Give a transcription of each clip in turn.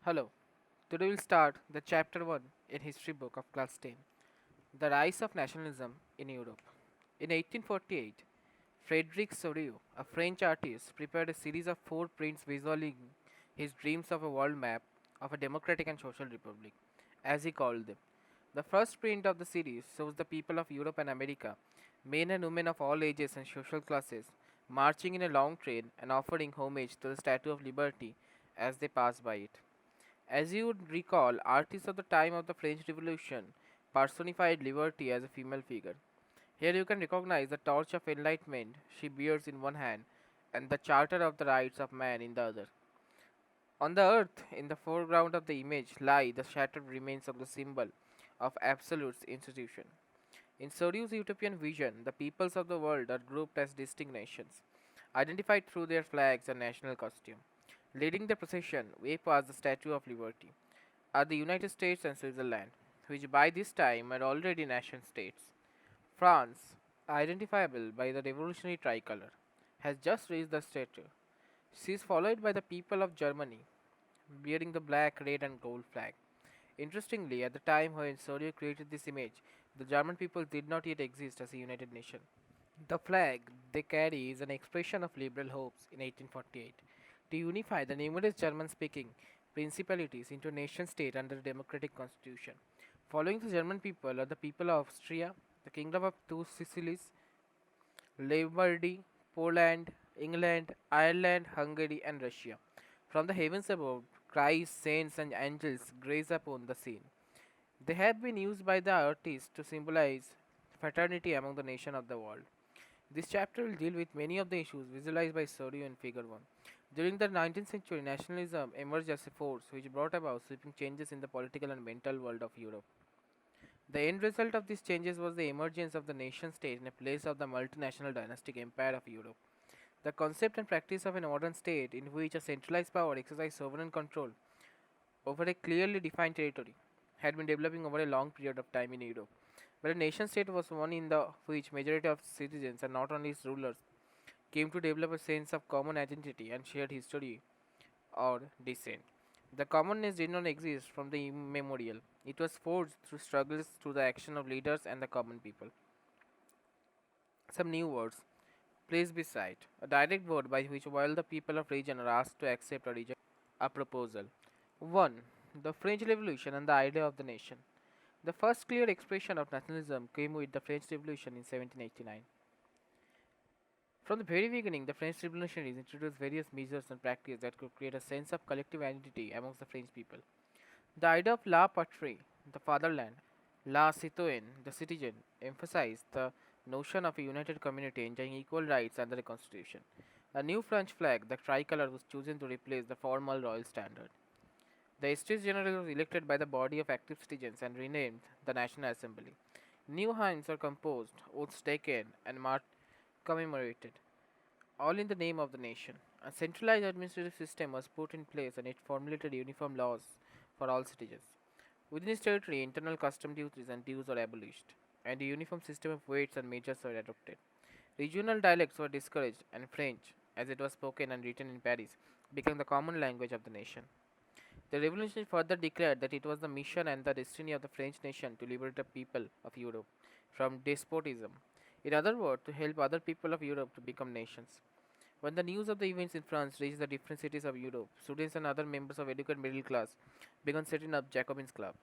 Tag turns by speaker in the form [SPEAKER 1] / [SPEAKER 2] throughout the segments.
[SPEAKER 1] Hello. Today we'll start the chapter 1 in history book of class 10, The Rise of Nationalism in Europe. In 1848, Frédéric Soriot, a French artist, prepared a series of 4 prints visualizing his dreams of a world map of a democratic and social republic, as he called them. The first print of the series shows the people of Europe and America, men and women of all ages and social classes, marching in a long train and offering homage to the Statue of Liberty as they pass by it. As you would recall, artists of the time of the French Revolution personified liberty as a female figure. Here you can recognize the torch of enlightenment she bears in one hand and the charter of the rights of man in the other. On the earth, in the foreground of the image, lie the shattered remains of the symbol of absolute institution. In Soriot's utopian vision, the peoples of the world are grouped as distinct nations, identified through their flags and national costume. Leading the procession, way past the Statue of Liberty, are the United States and Switzerland, which by this time are already nation states. France, identifiable by the revolutionary tricolor, has just raised the statue. She is followed by the people of Germany, bearing the black, red, and gold flag. Interestingly, at the time when Soriot created this image, the German people did not yet exist as a united nation. The flag they carry is an expression of liberal hopes in 1848 to unify the numerous German speaking principalities into a nation state under a democratic constitution. Following the German people are the people of Austria, the Kingdom of Two Sicilies, Lombardy, Poland, England, Ireland, Hungary, and Russia. From the heavens above, Christ, saints, and angels graze upon the scene. They have been used by the artists to symbolize fraternity among the nations of the world. This chapter will deal with many of the issues visualized by Soriot in Figure 1. During the 19th century, nationalism emerged as a force which brought about sweeping changes in the political and mental world of Europe. The end result of these changes was the emergence of the nation state in place of the multinational dynastic empire of Europe. The concept and practice of a modern state in which a centralized power exercised sovereign control over a clearly defined territory had been developing over a long period of time in Europe. But a nation state was one in the which majority of citizens and not only its rulers came to develop a sense of common identity and shared history or descent. The commonness did not exist from the immemorial. It was forged through struggles through the action of leaders and the common people. Some new words. Please be cite. A direct word by which while the people of region are asked to accept or reject a proposal. 1. The French Revolution and the idea of the nation. The first clear expression of nationalism came with the French Revolution in 1789. From the very beginning, the French revolutionaries introduced various measures and practices that could create a sense of collective identity amongst the French people. The idea of la patrie, the fatherland, la citoyenne, the citizen, emphasized the notion of a united community enjoying equal rights under the constitution. A new French flag, the tricolor, was chosen to replace the formal royal standard. The Estates General was elected by the body of active citizens and renamed the National Assembly. New hymns were composed, oaths taken, and commemorated, all in the name of the nation. A centralized administrative system was put in place and it formulated uniform laws for all citizens. Within its territory, internal custom duties and dues were abolished, and a uniform system of weights and measures were adopted. Regional dialects were discouraged, and French, as it was spoken and written in Paris, became the common language of the nation. The revolution further declared that it was the mission and the destiny of the French nation to liberate the people of Europe from despotism. In other words, to help other people of Europe to become nations. When the news of the events in France reached the different cities of Europe, students and other members of educated middle class began setting up Jacobins Club.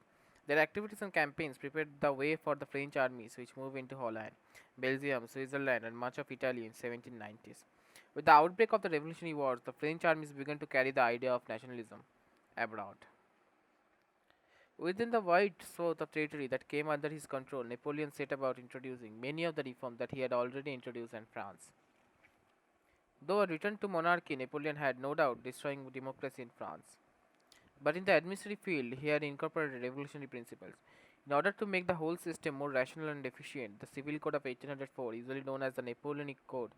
[SPEAKER 1] Their activities and campaigns prepared the way for the French armies which moved into Holland, Belgium, Switzerland, and much of Italy in 1790s. With the outbreak of the Revolutionary Wars, the French armies began to carry the idea of nationalism abroad. Within the wide swath of territory that came under his control, Napoleon set about introducing many of the reforms that he had already introduced in France. Though a return to monarchy, Napoleon had no doubt destroying democracy in France. But in the administrative field, he had incorporated revolutionary principles. In order to make the whole system more rational and efficient, the Civil Code of 1804, usually known as the Napoleonic Code,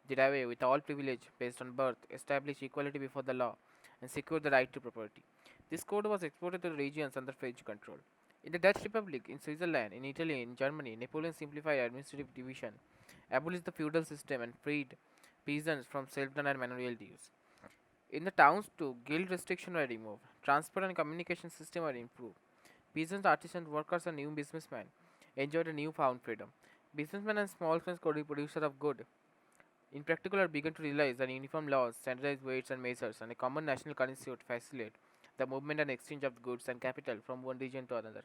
[SPEAKER 1] did away with all privilege based on birth, established equality before the law, and secured the right to property. This code was exported to the regions under French control. In the Dutch Republic, in Switzerland, in Italy, in Germany, Napoleon simplified administrative division, abolished the feudal system, and freed peasants from self-done and manual dues. In the towns too, guild restrictions were removed, transport and communication system were improved. Peasants, artisans, workers, and new businessmen enjoyed a newfound freedom. Businessmen and small firms producers of goods in particular began to realize that uniform laws, standardized weights and measures, and a common national currency would facilitate the movement and exchange of goods and capital from one region to another.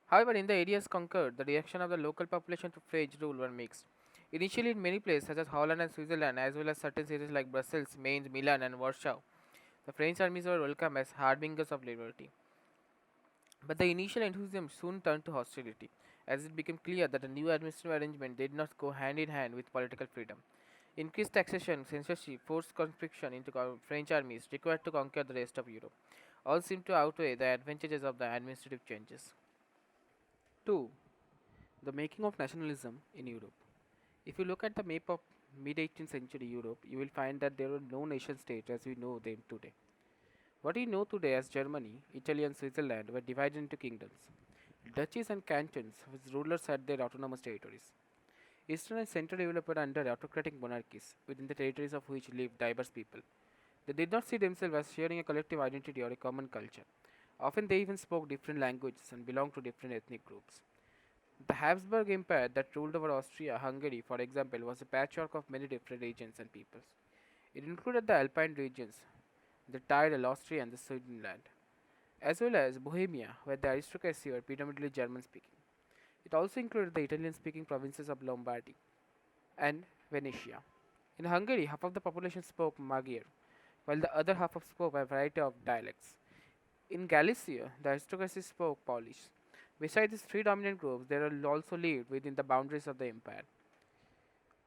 [SPEAKER 1] However, in the areas conquered, the reaction of the local population to French rule were mixed. Initially, in many places such as Holland and Switzerland, as well as certain cities like Brussels, Mainz, Milan, and Warsaw, the French armies were welcomed as harbingers of liberty. But the initial enthusiasm soon turned to hostility, as it became clear that the new administrative arrangement did not go hand in hand with political freedom. Increased taxation, censorship, forced conscription into French armies required to conquer the rest of Europe all seemed to outweigh the advantages of the administrative changes. 2. The making of nationalism in Europe. If you look at the map of mid 18th century Europe, you will find that there were no nation states as we know them today. What we know today as Germany, Italy, and Switzerland were divided into kingdoms, duchies, and cantons, with rulers had their autonomous territories. Eastern and Central Europe were under autocratic monarchies, within the territories of which lived diverse people. They did not see themselves as sharing a collective identity or a common culture. Often they even spoke different languages and belonged to different ethnic groups. The Habsburg Empire that ruled over Austria Hungary, for example, was a patchwork of many different regions and peoples. It included the Alpine regions, the Tyrol, Austria, and the Sudetenland, as well as Bohemia, where the aristocracy were predominantly German speaking. It also included the Italian speaking provinces of Lombardy and Venetia. In Hungary, half of the population spoke Magyar, while the other half spoke a variety of dialects. In Galicia, the aristocracy spoke Polish. Besides these three dominant groups, there also lived within the boundaries of the empire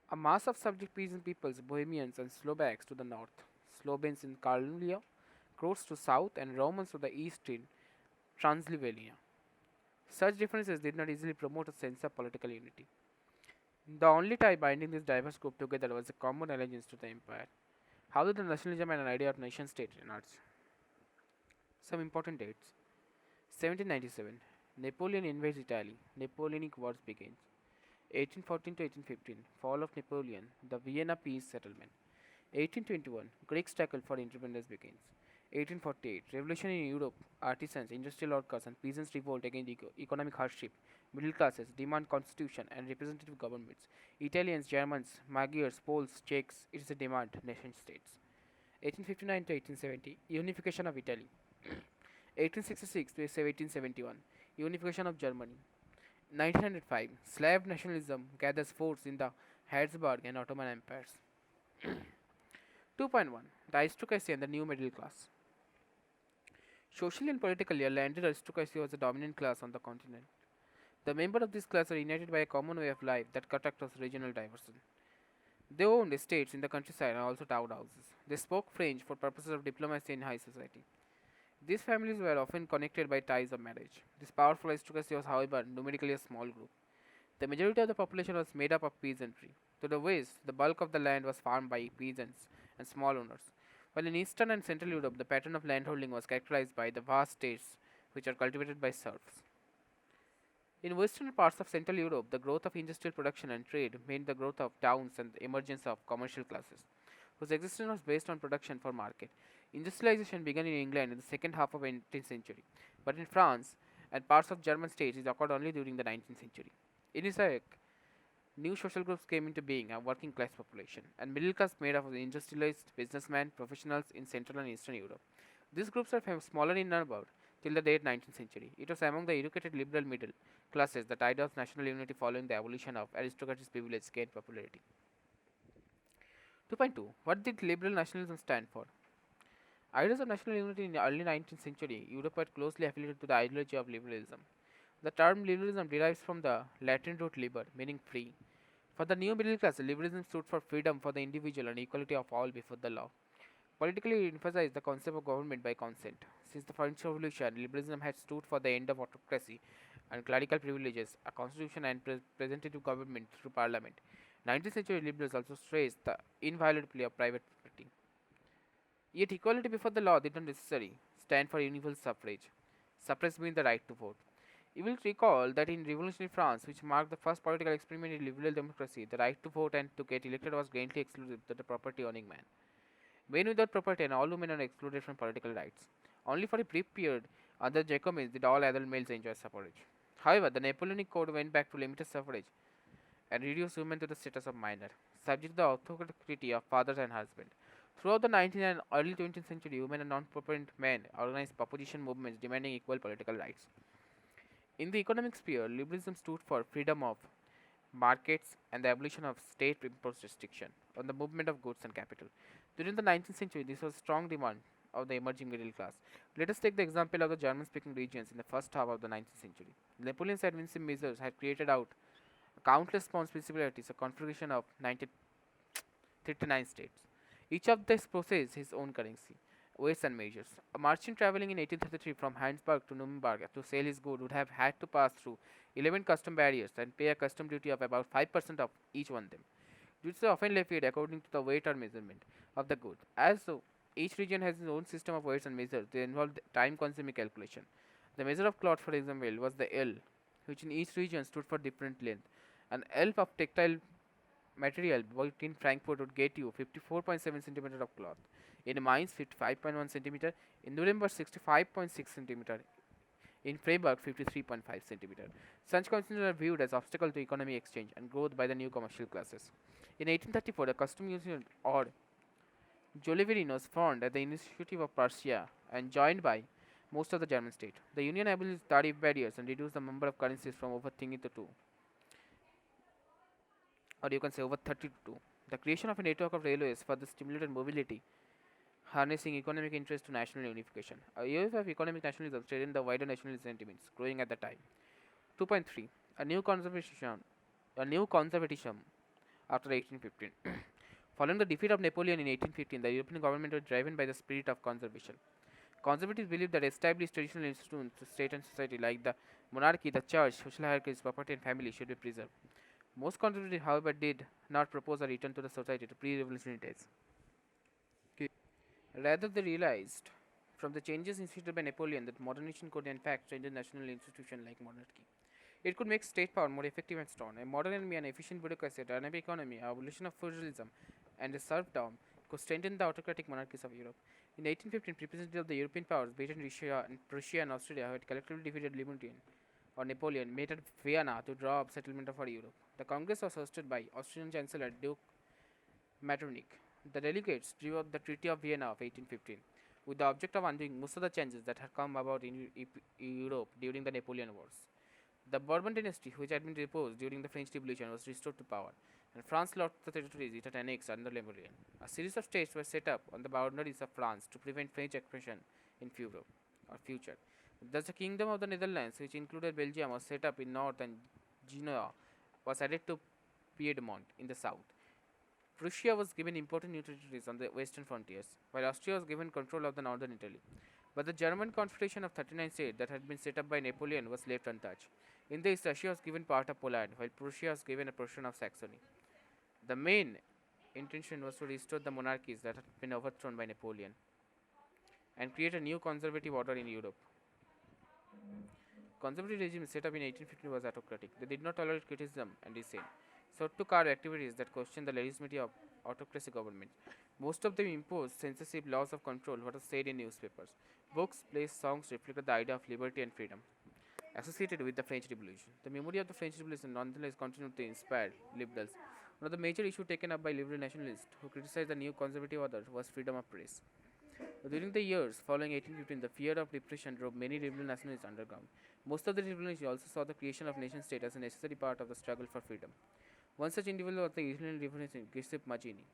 [SPEAKER 1] a mass of subject peasant peoples, Bohemians and Slovaks to the north, Slovens in Karlulia, Croats to south, and Romans to the east in Transylvania. Such differences did not easily promote a sense of political unity. The only tie binding this diverse group together was a common allegiance to the empire. How did the nationalism and an idea of nation state emerge? Some important dates. 1797. Napoleon invades Italy. Napoleonic Wars begins. 1814 to 1815. Fall of Napoleon. The Vienna Peace Settlement. 1821. Greek struggle for independence begins. 1848. Revolution in Europe. Artisans, industrial workers, and peasants revolt against economic hardship. Middle classes demand constitution and representative governments. Italians, Germans, Magyars, Poles, Czechs. It is a demand nation states. 1859 to 1870. Unification of Italy. 1866 to 1871. Unification of Germany. 1905. Slav nationalism gathers force in the Habsburg and Ottoman empires. 2.1. The aristocracy and the new middle class. Socially and politically, a landed aristocracy was the dominant class on the continent. The members of this class are united by a common way of life that cut across regional diversity. They owned estates in the countryside and also townhouses. They spoke French for purposes of diplomacy in high society. These families were often connected by ties of marriage. This powerful aristocracy was, however, numerically a small group. The majority of the population was made up of peasantry. To the west, the bulk of the land was farmed by peasants and small owners, while in Eastern and Central Europe, the pattern of landholding was characterized by the vast states which are cultivated by serfs. In western parts of Central Europe, the growth of industrial production and trade meant the growth of towns and the emergence of commercial classes, whose existence was based on production for market. Industrialization began in England in the second half of the 18th century, but in France and parts of German states it occurred only during the 19th century. In its wake, new social groups came into being, a working class population, and middle class made up of industrialized businessmen, professionals in Central and Eastern Europe. These groups are smaller in number till the late 19th century. It was among the educated liberal middle classes that idea of national unity following the abolition of aristocratic privilege gained popularity. 2.2. What did liberal nationalism stand for? Ideas of national unity in the early 19th century Europe were closely affiliated to the ideology of liberalism. The term liberalism derives from the Latin root liber, meaning free. For the new middle class, liberalism stood for freedom for the individual and equality of all before the law. Politically, it emphasized the concept of government by consent. Since the French Revolution, liberalism had stood for the end of autocracy and clerical privileges, a constitution and representative government through parliament. 19th century liberals also stressed the inviolability of private property. Yet equality before the law did not necessarily stand for universal suffrage. Suffrage means the right to vote. You will recall that in revolutionary France, which marked the first political experiment in liberal democracy, the right to vote and to get elected was greatly exclusive to the property owning man. Men without property and all women are excluded from political rights. Only for a brief period, under Jacobins did all adult males enjoy suffrage. However, the Napoleonic Code went back to limited suffrage and reduced women to the status of minor, subject to the authority of fathers and husbands. Throughout the 19th and early 20th century, women and non-property men organized opposition movements demanding equal political rights. In the economic sphere, liberalism stood for freedom of markets and the abolition of state imposed restriction on the movement of goods and capital. During the 19th century, this was strong demand of the emerging middle class. Let us take the example of the German-speaking regions in the first half of the 19th century. Napoleon's advancing measures had created out countless responsibilities, a configuration of 39 states. Each of these possessed his own currency, weights and measures. A merchant traveling in 1833 from Heinsberg to Nuremberg to sell his goods would have had to pass through 11 custom barriers and pay a custom duty of about 5% of each one of them. Duties are often levied according to the weight or measurement of the good. As so, each region has its own system of weights and measures. They involve time-consuming calculation. The measure of cloth, for example, was the L, which in each region stood for different length. An L of textile material bought in Frankfurt would get you 54.7 centimeter of cloth. In Mainz, 55.1 centimeter. In Nuremberg, 65.6 centimeter. In Freiburg, 53.5 centimeter. Such conditions are viewed as obstacle to economic exchange and growth by the new commercial classes. In 1834, the custom union or Joliverin was formed at the initiative of Prussia and joined by most of the German states. The union abolished tariff barriers and reduced the number of currencies from over 30 to 2, or you can say over 30 to 2. The creation of a network of railways further stimulated mobility, harnessing economic interest to national unification. A wave of economic nationalism strengthened the wider nationalist sentiments growing at the time. 2.3. A new conservatism, a new conservatism after 1815. Following the defeat of Napoleon in 1815, the European government was driven by the spirit of conservation. Conservatives believed that established traditional institutions to state and society like the monarchy, the church, social hierarchies, property and family should be preserved. Most conservatives, however, did not propose a return to the society to pre-revolutionary days. Rather, they realized from the changes instituted by Napoleon that modernization could in fact strengthen national institutions like monarchy. It could make state power more effective and strong. A modern and an efficient bureaucracy, a dynamic economy, abolition of feudalism, and a serfdom could strengthen the autocratic monarchies of Europe. In 1815, representatives of the European powers, Britain, Russia, and Prussia and Austria, who had collectively defeated Napoleon, met at Vienna to draw up settlement for Europe. The Congress was hosted by Austrian Chancellor Duke Metternich. The delegates drew up the Treaty of Vienna of 1815 with the object of undoing most of the changes that had come about in Europe during the Napoleon Wars. The Bourbon dynasty, which had been deposed during the French Revolution, was restored to power, and France lost the territories it had annexed under Napoleon. A series of states were set up on the boundaries of France to prevent French expansion in future. Thus, the Kingdom of the Netherlands, which included Belgium, was set up in north, and Genoa was added to Piedmont in the south. Prussia was given important new territories on the western frontiers, while Austria was given control of the northern Italy. But the German Confederation of 39 states that had been set up by Napoleon was left untouched. In this, Russia was given part of Poland, while Prussia was given a portion of Saxony. The main intention was to restore the monarchies that had been overthrown by Napoleon and create a new conservative order in Europe. Conservative regime set up in 1815 was autocratic. They did not tolerate criticism and dissent, sought to curb activities that questioned the legitimacy of autocracy government. Most of them imposed censorship laws of control what was said in newspapers. Books, plays, songs reflected the idea of liberty and freedom associated with the French Revolution. The memory of the French Revolution nonetheless continued to inspire liberals. One of the major issues taken up by liberal nationalists who criticized the new conservative order was freedom of press. During the years following 1815, the fear of repression drove many liberal nationalists underground. Most of the liberals also saw the creation of nation state as a necessary part of the struggle for freedom. One such individual was the Italian revolutionary Giuseppe Mazzini.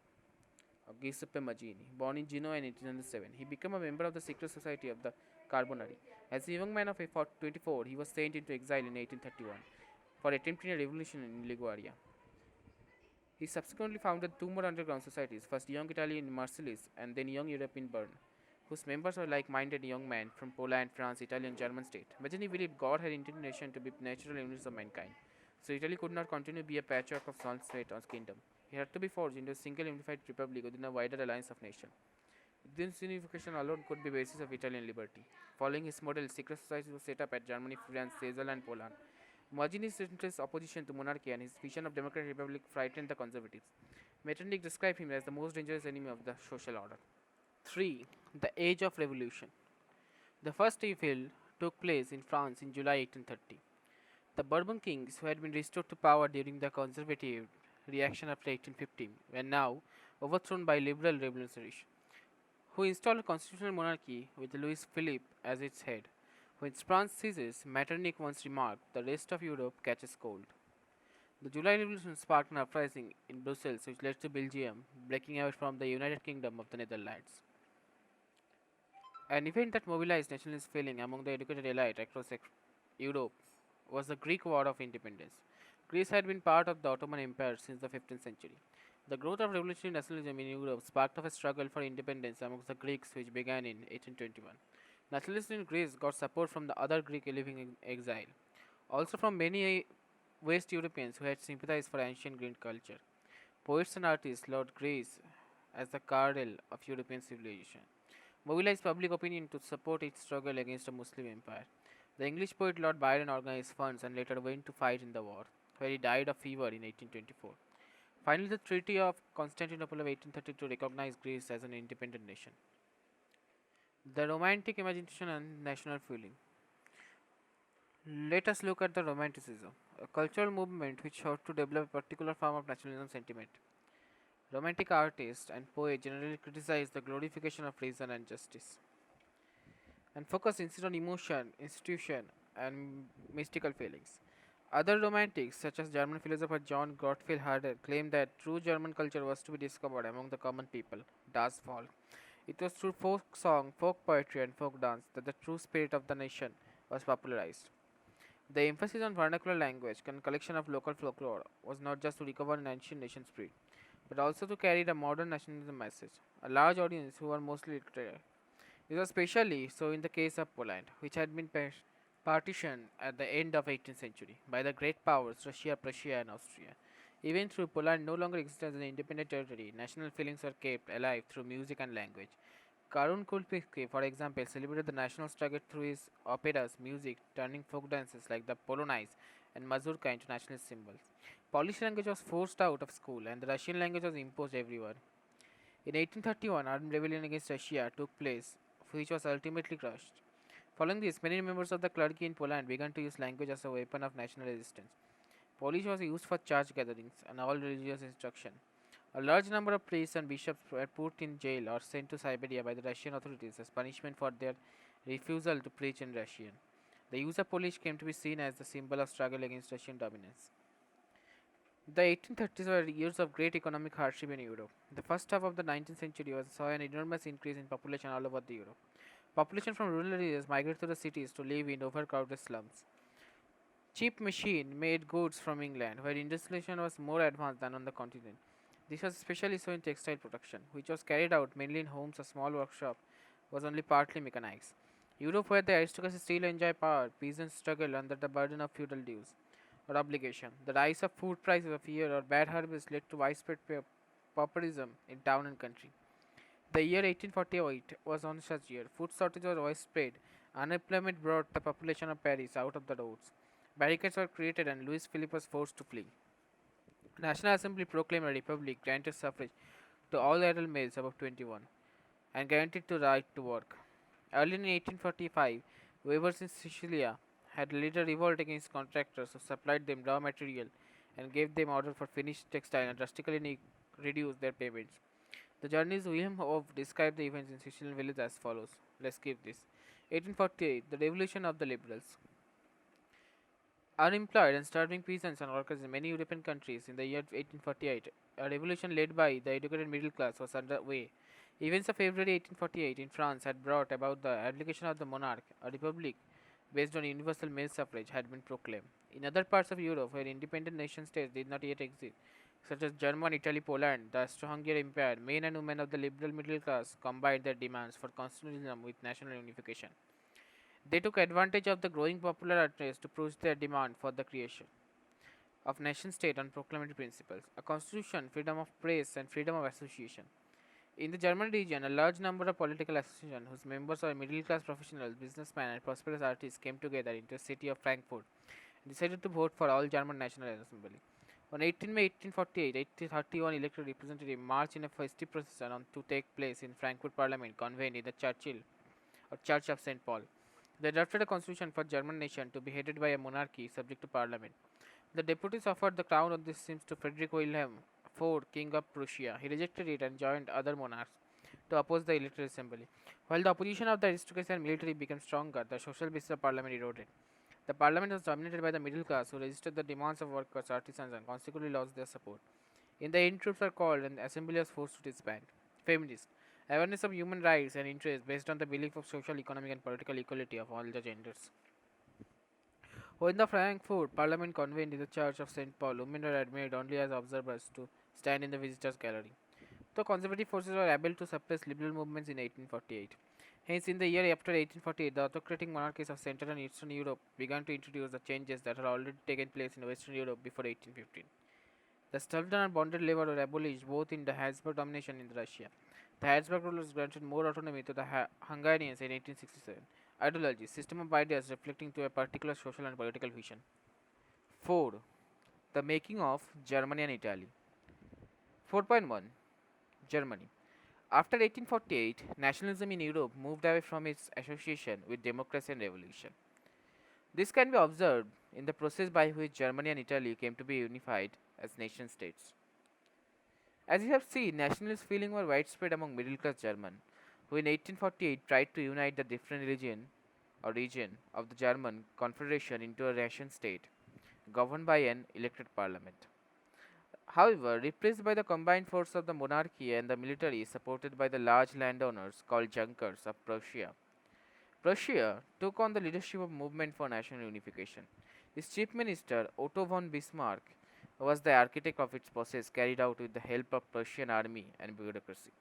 [SPEAKER 1] Born in Genoa in 1807, he became a member of the secret society of the Carbonari. As a young man of 24, he was sent into exile in 1831 for attempting a revolution in Liguria. He subsequently founded two more underground societies, first Young Italy in Marseilles and then Young Europe in Bern, whose members were like-minded young men from Poland, France, Italy, and German state. Mazzini believed God had intended nation to be natural units of mankind, so Italy could not continue to be a patchwork of small states or kingdom. It had to be forged into a single unified republic within a wider alliance of nations. This unification alone could be the basis of Italian liberty. Following his model, secret societies were set up at Germany, France, Switzerland, and Poland. Mazzini's intense opposition to monarchy and his vision of democratic republic frightened the conservatives. Metternich described him as the most dangerous enemy of the social order. 3. The Age of Revolution. The first Eiffel took place in France in July 1830. The Bourbon kings, who had been restored to power during the conservative reaction after 1815, were now overthrown by liberal revolutionaries, who installed a constitutional monarchy with Louis Philippe as its head. When France ceases, Metternich once remarked, the rest of Europe catches cold. The July Revolution sparked an uprising in Brussels which led to Belgium breaking away from the United Kingdom of the Netherlands. An event that mobilized nationalist feeling among the educated elite across Europe was the Greek War of Independence. Greece had been part of the Ottoman Empire since the 15th century. The growth of revolutionary nationalism in Europe sparked off a struggle for independence amongst the Greeks which began in 1821. Nationalists in Greece got support from the other Greek living in exile, also from many West Europeans who had sympathized for ancient Greek culture. Poets and artists lauded Greece as the cradle of European civilization, mobilized public opinion to support its struggle against a Muslim empire. The English poet Lord Byron organized funds and later went to fight in the war, where he died of fever in 1824. Finally, the Treaty of Constantinople of 1832 recognized Greece as an independent nation. The Romantic imagination and national feeling. Let us look at the Romanticism, a cultural movement which sought to develop a particular form of nationalism sentiment. Romantic artists and poets generally criticize the glorification of reason and justice, and focus instead on emotion, institution, and mystical feelings. Other romantics, such as German philosopher John Gottfried Herder, claimed that true German culture was to be discovered among the common people, Das Volk. It was through folk song, folk poetry, and folk dance that the true spirit of the nation was popularized. The emphasis on vernacular language and collection of local folklore was not just to recover an ancient nation spirit, but also to carry the modern nationalism message. A large audience who were mostly literate. This was especially so in the case of Poland, which had been partitioned at the end of 18th century by the great powers Russia, Prussia, and Austria. Even though Poland no longer existed as an independent territory, national feelings were kept alive through music and language. Karun Kulpitsky, for example, celebrated the national struggle through his operas, music, turning folk dances like the Polonaise and Mazurka into nationalist symbols. Polish language was forced out of school, and the Russian language was imposed everywhere. In 1831, armed rebellion against Russia took place, which was ultimately crushed. Following this, many members of the clergy in Poland began to use language as a weapon of national resistance. Polish was used for church gatherings and all religious instruction. A large number of priests and bishops were put in jail or sent to Siberia by the Russian authorities as punishment for their refusal to preach in Russian. The use of Polish came to be seen as the symbol of struggle against Russian dominance. The 1830s were years of great economic hardship in Europe. The first half of the 19th century saw an enormous increase in population all over the Europe. Population from rural areas migrated to the cities to live in overcrowded slums. Cheap machine made goods from England, where industrialization was more advanced than on the continent. This was especially so in textile production, which was carried out mainly in homes or small workshop, was only partly mechanized. Europe, where the aristocracy still enjoy power, peasants struggle under the burden of feudal dues or obligation. The rise of food prices of year or bad harvest led to widespread pauperism in town and country. The year 1848 was one such year. Food shortage was widespread. Unemployment brought the population of Paris out of the roads. Barricades were created and Louis Philippe was forced to flee. National Assembly proclaimed a republic, granted suffrage to all adult males above 21, and guaranteed the right to work. Early in 1845, weavers in Sicilia had led a revolt against contractors who supplied them raw material and gave them order for finished textile and drastically reduced their payments. The journalist William Ove described the events in Sicilian village as follows. Let's skip this. 1848, the revolution of the liberals. Unemployed and starving peasants and workers in many European countries in the year 1848, a revolution led by the educated middle class was underway. Events of February 1848 in France had brought about the abdication of the monarch. A republic based on universal male suffrage had been proclaimed. In other parts of Europe, where independent nation states did not yet exist, such as Germany, Italy, Poland, the Austro-Hungarian Empire, men and women of the liberal middle class combined their demands for constitutionalism with national unification. They took advantage of the growing popular interest to push their demand for the creation of nation state on proclamative principles, a constitution, freedom of press, and freedom of association. In the German region, a large number of political associations whose members were middle class professionals, businessmen, and prosperous artists came together into the city of Frankfurt and decided to vote for all German National Assembly. On 18 May 1848, 1831 elected representatives marched in a festive procession to take place in Frankfurt Parliament, convened in the Churchill or Church of St. Paul. They drafted a constitution for German nation to be headed by a monarchy subject to parliament. The deputies offered the crown of this seems to Frederick William IV, King of Prussia. He rejected it and joined other monarchs to oppose the electoral assembly. While the opposition of the aristocracy and military became stronger, the social basis of parliament eroded. The parliament was dominated by the middle class, who resisted the demands of workers, artisans, and consequently lost their support. In the end, troops were called and the assembly was forced to disband. Feminist awareness of human rights and interests based on the belief of social, economic, and political equality of all the genders. When the Frankfurt Parliament convened in the Church of St. Paul, women were admitted only as observers to stand in the visitors' gallery. The conservative forces were able to suppress liberal movements in 1848. Hence, in the year after 1848, the autocratic monarchies of Central and Eastern Europe began to introduce the changes that had already taken place in Western Europe before 1815. The serfdom and bonded labor were abolished both in the Habsburg domination in Russia. The Habsburg rulers granted more autonomy to the Hungarians in 1867. Ideology, system of ideas reflecting to a particular social and political vision. 4. The making of Germany and Italy. 4.1. Germany. After 1848, nationalism in Europe moved away from its association with democracy and revolution. This can be observed in the process by which Germany and Italy came to be unified as nation states. As you have seen, nationalist feelings were widespread among middle class Germans, who in 1848 tried to unite the different region of the German Confederation into a nation state governed by an elected parliament. However, repressed by the combined force of the monarchy and the military supported by the large landowners called Junkers of Prussia, Prussia took on the leadership of movement for national unification. Its chief minister, Otto von Bismarck, was the architect of its process carried out with the help of Prussian army and bureaucracy.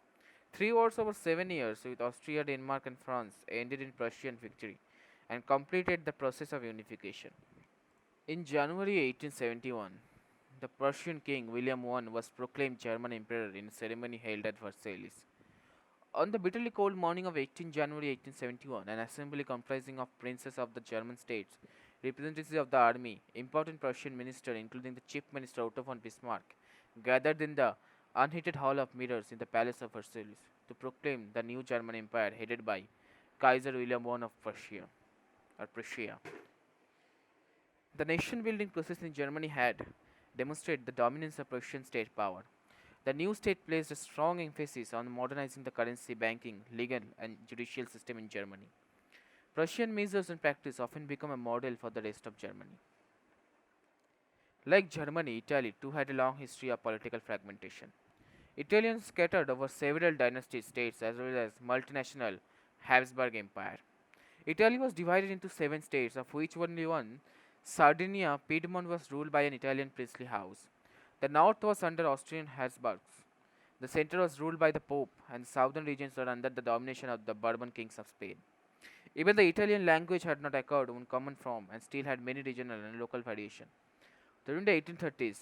[SPEAKER 1] 3 wars over 7 years with Austria, Denmark, and France ended in Prussian victory and completed the process of unification. In January 1871, the Prussian king William I was proclaimed German emperor in a ceremony held at Versailles. On the bitterly cold morning of 18 January 1871, an assembly comprising of princes of the German states, representatives of the army, important Prussian ministers, including the chief minister Otto von Bismarck, gathered in the unheated hall of mirrors in the palace of Versailles to proclaim the new German empire headed by Kaiser William I of Prussia. The nation building process in Germany had demonstrated the dominance of Prussian state power. The new state placed a strong emphasis on modernizing the currency, banking, legal, and judicial system in Germany. Prussian measures and practice often become a model for the rest of Germany. Like Germany, Italy too had a long history of political fragmentation. Italians scattered over several dynasty states as well as multinational Habsburg Empire. Italy was divided into 7 states, of which only one, Sardinia, Piedmont, was ruled by an Italian priestly house. The north was under Austrian Habsburgs. The center was ruled by the Pope, and the southern regions were under the domination of the Bourbon kings of Spain. Even the Italian language had not acquired one common form and still had many regional and local variations. During the 1830s,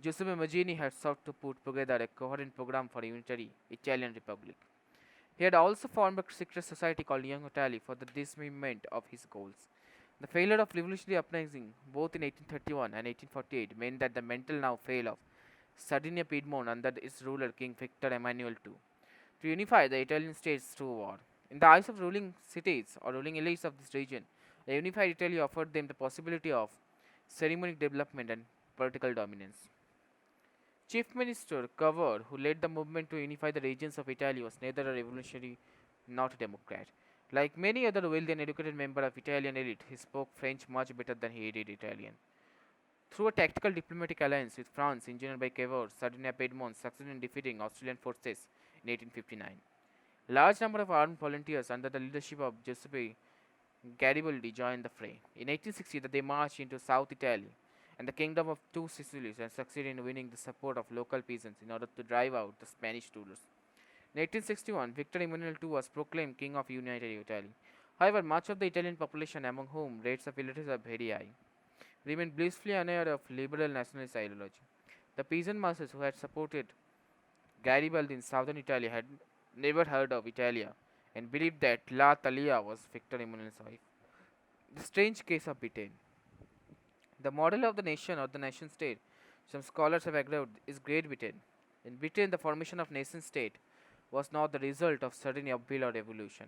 [SPEAKER 1] Giuseppe Mazzini had sought to put together a coherent program for a unitary Italian republic. He had also formed a secret society called Young Italy for the dismemberment of his goals. The failure of revolutionary uprising both in 1831 and 1848 meant that the mental now failed of Sardinia Piedmont under its ruler King Victor Emmanuel II to unify the Italian states through war. In the eyes of ruling cities or ruling elites of this region, a unified Italy offered them the possibility of ceremonial development and political dominance. Chief Minister Cavour, who led the movement to unify the regions of Italy, was neither a revolutionary nor a democrat. Like many other wealthy and educated members of Italian elite, he spoke French much better than he did Italian. Through a tactical diplomatic alliance with France engineered by Cavour, Sardinia Piedmont succeeded in defeating Australian forces in 1859. Large number of armed volunteers under the leadership of Giuseppe Garibaldi joined the fray. In 1860, they marched into South Italy and the kingdom of Two Sicilies and succeeded in winning the support of local peasants in order to drive out the Spanish rulers. In 1861, Victor Emmanuel II was proclaimed King of United Italy. However, much of the Italian population, among whom rates of illiteracy are very high, remained blissfully unaware of liberal nationalist ideology. The peasant masses who had supported Garibaldi in southern Italy had never heard of Italia and believed that La Talia was Victor Emmanuel's wife. The strange case of Britain. The model of the nation or the nation state some scholars have agreed is Great Britain. In Britain, the formation of nation state was not the result of sudden upheaval or evolution.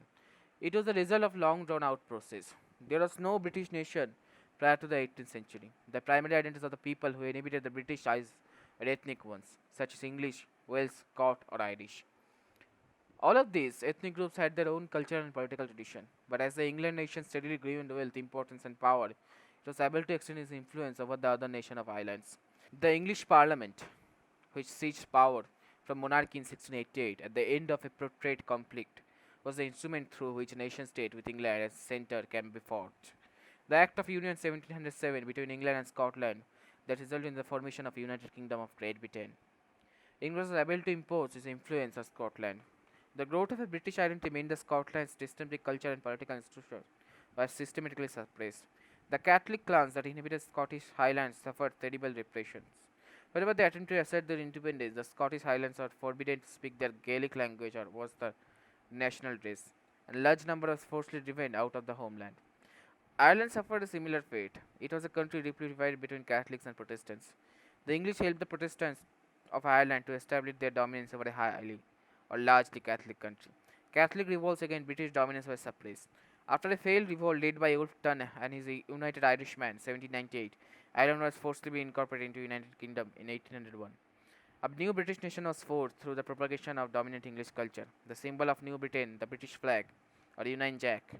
[SPEAKER 1] It was the result of long drawn out process. There was no British nation prior to the 18th century. The primary identities of the people who inhabited the British Isles were ethnic ones, such as English, Welsh, Scot, or Irish. All of these ethnic groups had their own cultural and political tradition, but as the England nation steadily grew in wealth, importance, and power, it was able to extend its influence over the other nation of islands. The English Parliament, which seized power from monarchy in 1688 at the end of a protracted conflict, was the instrument through which a nation state with England as centre can be fought. The Act of Union 1707 between England and Scotland that resulted in the formation of United Kingdom of Great Britain. England was able to impose its influence on Scotland. The growth of a British identity meant that Scotland's distinct culture and political institutions were systematically suppressed. The Catholic clans that inhabited Scottish Highlands suffered terrible repressions. Whenever they attempted to assert their independence, the Scottish Highlands were forbidden to speak their Gaelic language or was the national dress, and large number was forcibly driven out of the homeland. Ireland suffered a similar fate. It was a country deeply divided between Catholics and Protestants. The English helped the Protestants of Ireland to establish their dominance over a highly or largely Catholic country. Catholic revolts against British dominance were suppressed. After a failed revolt led by Wolfe Tone and his United Irishmen, 1798, Ireland was forcibly incorporated into United Kingdom in 1801. A new British nation was forged through the propagation of dominant English culture. The symbol of New Britain, the British flag, or Union Jack,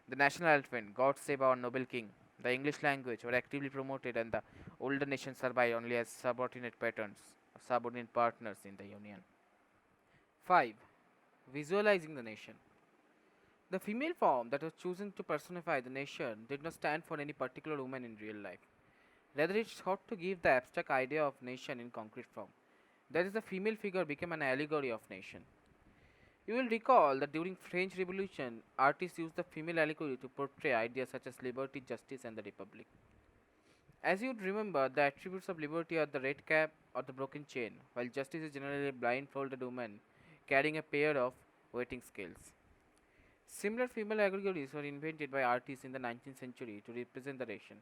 [SPEAKER 1] the national anthem, God Save Our Noble King, the English language were actively promoted, and the older nations survived only as subordinate patterns, or subordinate partners in the Union. 5. Visualizing the nation. The female form that was chosen to personify the nation did not stand for any particular woman in real life. Rather, it sought to give the abstract idea of nation in concrete form. That is, the female figure became an allegory of nation. You will recall that during French Revolution, artists used the female allegory to portray ideas such as liberty, justice, and the republic. As you would remember, the attributes of liberty are the red cap or the broken chain, while justice is generally a blindfolded woman carrying a pair of weighing scales. Similar female allegories were invented by artists in the 19th century to represent the nation.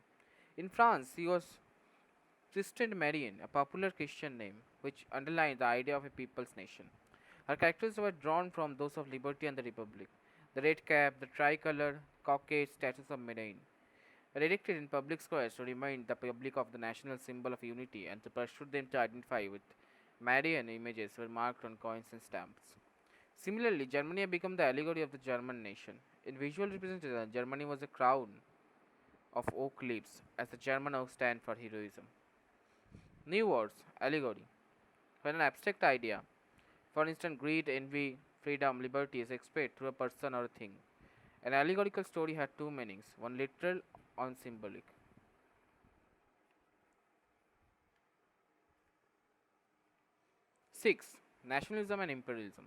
[SPEAKER 1] In France, she was Tristan Marion, a popular Christian name, which underlined the idea of a people's nation. Her characters were drawn from those of liberty and the republic. The red cap, the tricolour, cockade statues of Marion were erected in public squares to remind the public of the national symbol of unity and to persuade them to identify with Marian images were marked on coins and stamps. Similarly, Germany had become the allegory of the German nation. In visual representation, Germany was a crown of oak leaves, as the German oak stand for heroism. New words, allegory. When an abstract idea, for instance, greed, envy, freedom, liberty, is expressed through a person or a thing, an allegorical story had two meanings, one literal, one symbolic. 6. Nationalism and imperialism.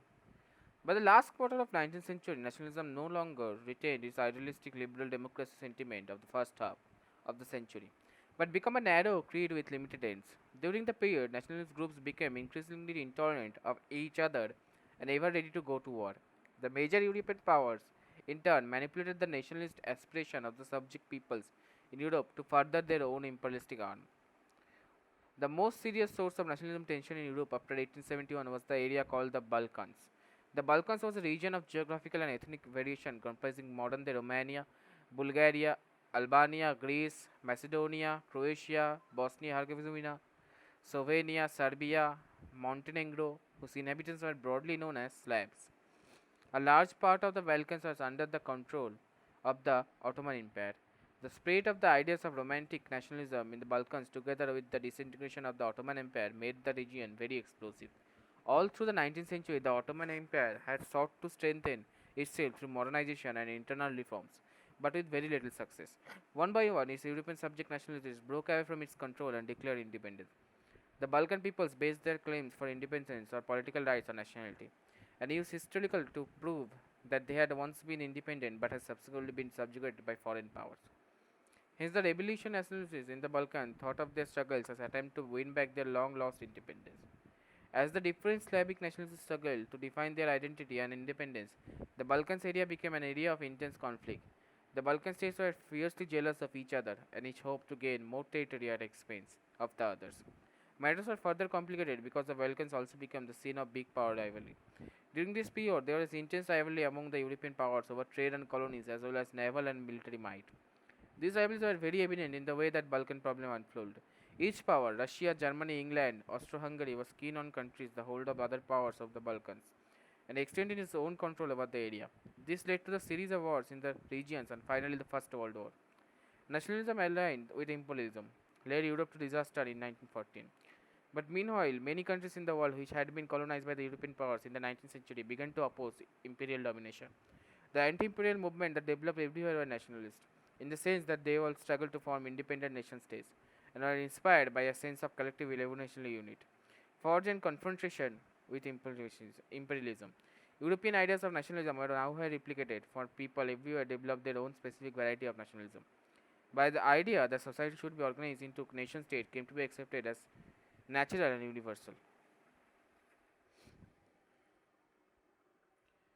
[SPEAKER 1] By the last quarter of 19th century, nationalism no longer retained its idealistic liberal democracy sentiment of the first half of the century, but became a narrow creed with limited ends. During the period, nationalist groups became increasingly intolerant of each other and ever ready to go to war. The major European powers, in turn, manipulated the nationalist aspiration of the subject peoples in Europe to further their own imperialistic arm. The most serious source of nationalism tension in Europe after 1871 was the area called the Balkans. The Balkans was a region of geographical and ethnic variation comprising modern day Romania, Bulgaria, Albania, Greece, Macedonia, Croatia, Bosnia Herzegovina, Slovenia, Serbia, Montenegro, whose inhabitants were broadly known as Slavs. A large part of the Balkans was under the control of the Ottoman Empire. The spread of the ideas of romantic nationalism in the Balkans, together with the disintegration of the Ottoman Empire, made the region very explosive. All through the 19th century, the Ottoman Empire had sought to strengthen itself through modernization and internal reforms, but with very little success. One by one, its European subject nationalities broke away from its control and declared independence. The Balkan peoples based their claims for independence or political rights on nationality, and used historical to prove that they had once been independent but had subsequently been subjugated by foreign powers. Hence, the revolution nationalists in the Balkans thought of their struggles as attempt to win back their long lost independence. As the different Slavic nationalists struggled to define their identity and independence, the Balkans area became an area of intense conflict. The Balkan states were fiercely jealous of each other and each hoped to gain more territory at expense of the others. Matters were further complicated because the Balkans also became the scene of big power rivalry. During this period, there was intense rivalry among the European powers over trade and colonies as well as naval and military might. These rivalries were very evident in the way that Balkan problem unfolded. Each power, Russia, Germany, England, Austro-Hungary, was keen on countries the hold of other powers of the Balkans and extending its own control over the area. This led to the series of wars in the regions and finally the First World War. Nationalism aligned with imperialism led Europe to disaster in 1914. But meanwhile, many countries in the world which had been colonized by the European powers in the 19th century began to oppose imperial domination. The anti-imperial movement that developed everywhere were nationalist, in the sense that they all struggled to form independent nation states and were inspired by a sense of collective national unit, forged in confrontation with imperialism. European ideas of nationalism were now replicated for people everywhere developed their own specific variety of nationalism. By the idea that society should be organized into nation state came to be accepted as natural and universal.